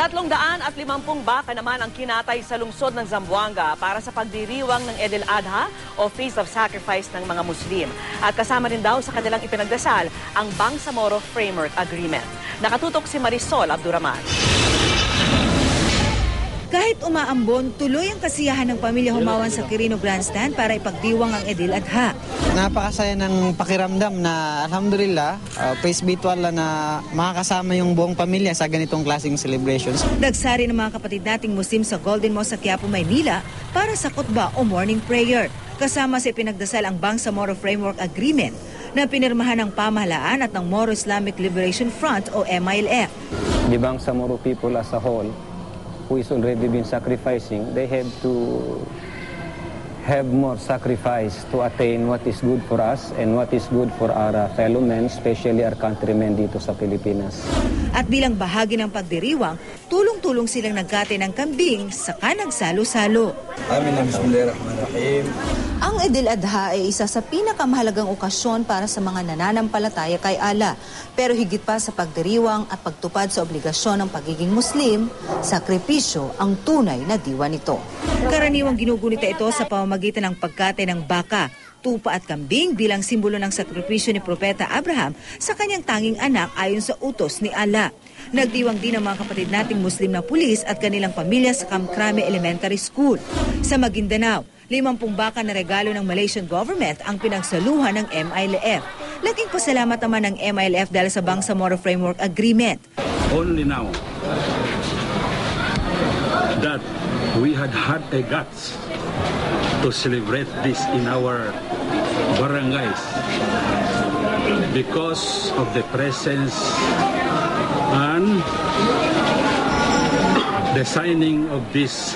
350 baka naman ang kinatay sa lungsod ng Zamboanga para sa pagdiriwang ng Eid al-Adha o Feast of Sacrifice ng mga Muslim. At kasama rin daw sa kanilang ipinagdasal ang Bangsamoro Framework Agreement. Nakatutok si Marisol Abduraman. Kahit umaambon, tuloy ang kasiyahan ng pamilya Humawan sa Quirino Grandstand para ipagdiwang ang Eid al-Adha. Napakasaya ng pakiramdam na alhamdulillah, praise be to Allah na makakasama yung buong pamilya sa ganitong klaseng celebrations. Nagsari ng mga kapatid nating Muslim sa Golden Mosque sa Quiapo, Maynila para sa khutbah o morning prayer. Kasama sa ipinagdasal ang Bangsamoro Framework Agreement na pinirmahan ng pamahalaan at ng Moro Islamic Liberation Front o MILF. The Bangsamoro people as a whole who is already been sacrificing, they have to have more sacrifice to attain what is good for us and what is good for our fellow men, especially our countrymen dito sa Pilipinas. At bilang bahagi ng pagdiriwang, tulong-tulong silang nagkate ng kambing saka nagsalo-salo. Bismillahirrahmanirrahim. Ang Eid al-Adha ay isa sa pinakamahalagang okasyon para sa mga nananampalataya kay Allah. Pero higit pa sa pagdiriwang at pagtupad sa obligasyon ng pagiging Muslim, sakripisyo ang tunay na diwa nito. Karaniwang ginugunita ito sa pamamagitan ng pagkate ng baka, tupa at kambing bilang simbolo ng sakripisyo ni Propeta Abraham sa kanyang tanging anak ayon sa utos ni Allah. Nagdiwang din ang mga kapatid nating Muslim na pulis at kanilang pamilya sa Kamkrame Elementary School. Sa Maguindanao, 50 baka na regalo ng Malaysian government ang pinagsaluhan ng MILF. Laking pasalamat naman ng MILF dahil sa Bangsamoro Framework Agreement. Only now that we had a guts to celebrate this in our barangays because of the presence and the signing of this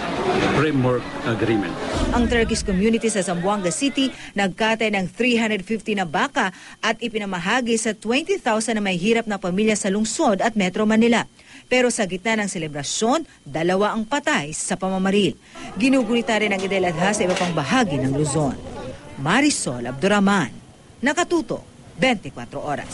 framework agreement. Ang Turkish community sa Zamboanga City nagkatay ng 350 na baka at ipinamahagi sa 20,000 na may hirap na pamilya sa lungsod at Metro Manila. Pero sa gitna ng selebrasyon, 2 ang patay sa pamamaril. Ginugunita rin ang Eid al-Adha sa iba pang bahagi ng Luzon. Marisol Abduraman, Nakatutok, 24 Oras.